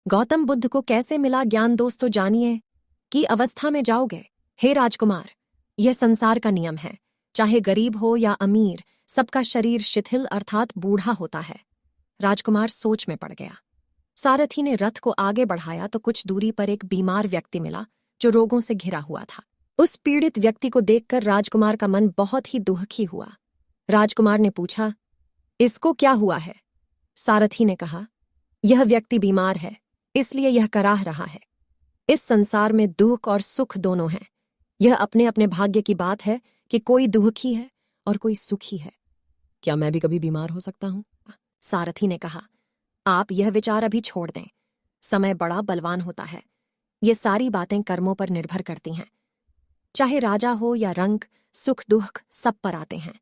गौतम बुद्ध को कैसे मिला ज्ञान दोस्तों जानिए। की अवस्था में जाओगे? हे राजकुमार, यह संसार का नियम है। चाहे गरीब हो या अमीर, सबका शरीर शिथिल अर्थात बूढ़ा होता है। राजकुमार सोच में पड़ गया। सारथी ने रथ को आगे बढ़ाया तो कुछ दूरी पर एक बीमार व्यक्ति मिला जो रोगों से घिरा हुआ था। उस पीड़ित व्यक्ति को देखकर राजकुमार का मन बहुत ही दुखी हुआ। राजकुमार ने पूछा, इसको क्या हुआ है? सारथी ने कहा, यह व्यक्ति बीमार है, इसलिए यह कराह रहा है। इस संसार में दुख और सुख दोनों हैं। यह अपने अपने भाग्य की बात है कि कोई दुखी है और कोई सुखी है। क्या मैं भी कभी बीमार हो सकता हूं? सारथी ने कहा, आप यह विचार अभी छोड़ दें। समय बड़ा बलवान होता है। ये सारी बातें कर्मों पर निर्भर करती हैं। चाहे राजा हो या रंक, सुख दुख सब पर आते हैं।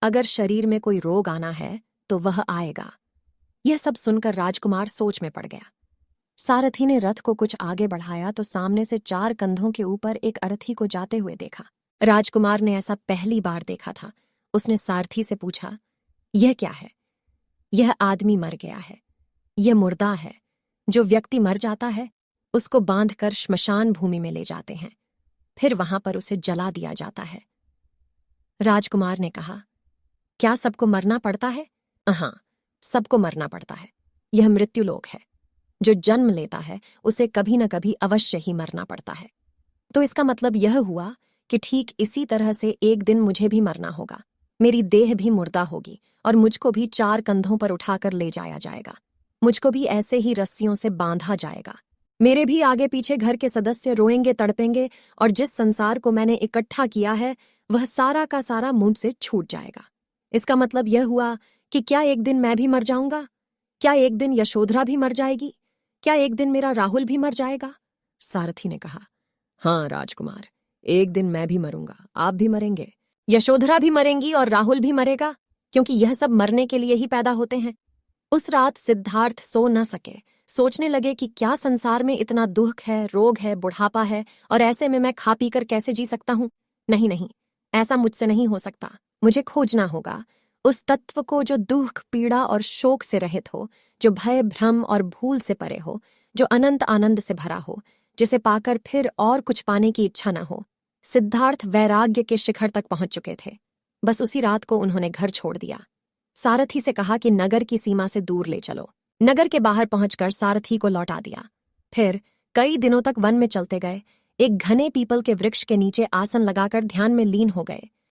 अगर शरीर में कोई रोग आना है तो वह आएगा। यह सब सुनकर राजकुमार सोच में पड़ गया। सारथी ने रथ को कुछ आगे बढ़ाया तो सामने से 4 कंधों के ऊपर एक अर्थी को जाते हुए देखा। राजकुमार ने ऐसा पहली बार देखा था। उसने सारथी से पूछा, यह क्या है? यह आदमी मर गया है। यह मुर्दा है। जो व्यक्ति मर जाता है उसको बांधकर श्मशान भूमि में ले जाते हैं, फिर वहां पर उसे जला दिया जाता है। राजकुमार ने कहा, क्या सबको मरना पड़ता है? हाँ, सबको मरना पड़ता है। यह मृत्युलोक है। जो जन्म लेता है उसे कभी न कभी अवश्य ही मरना पड़ता है। तो इसका मतलब यह हुआ कि ठीक इसी तरह से एक दिन मुझे भी मरना होगा। मेरी देह भी मुर्दा होगी और मुझको भी 4 कंधों पर उठाकर ले जाया जाएगा। मुझको भी ऐसे ही रस्सियों से बांधा जाएगा। मेरे भी आगे पीछे घर के सदस्य रोएंगे तड़पेंगे और जिस संसार को मैंने इकट्ठा किया है वह सारा का सारा मुझसे छूट जाएगा। इसका मतलब यह हुआ कि क्या एक दिन मैं भी मर जाऊंगा? क्या एक दिन यशोधरा भी मर जाएगी? क्या एक दिन मेरा राहुल भी मर जाएगा? सारथी ने कहा, हाँ राजकुमार, एक दिन मैं भी मरूंगा, आप भी मरेंगे, यशोधरा भी मरेंगी और राहुल भी मरेगा, क्योंकि यह सब मरने के लिए ही पैदा होते हैं। उस रात सिद्धार्थ सो न सके। सोचने लगे कि क्या संसार में इतना दुख है, रोग है, बुढ़ापा है और ऐसे में मैं खा पीकर कैसे जी सकता हूं? नहीं नहीं, ऐसा मुझसे नहीं हो सकता। मुझे खोजना होगा उस तत्व को जो दुख, पीड़ा और शोक से रहित हो, जो भय, भ्रम और भूल से परे हो, जो अनंत आनंद से भरा हो, जिसे पाकर फिर और कुछ पाने की इच्छा न हो। सिद्धार्थ वैराग्य के शिखर तक पहुंच चुके थे। बस उसी रात को उन्होंने घर छोड़ दिया। सारथी से कहा कि नगर की सीमा से दूर ले चलो। नगर के बाहर पहुंचकर सारथी को लौटा दिया। फिर कई दिनों तक वन में चलते गए। एक घने पीपल के वृक्ष के नीचे आसन लगाकर ध्यान में लीन हो गए।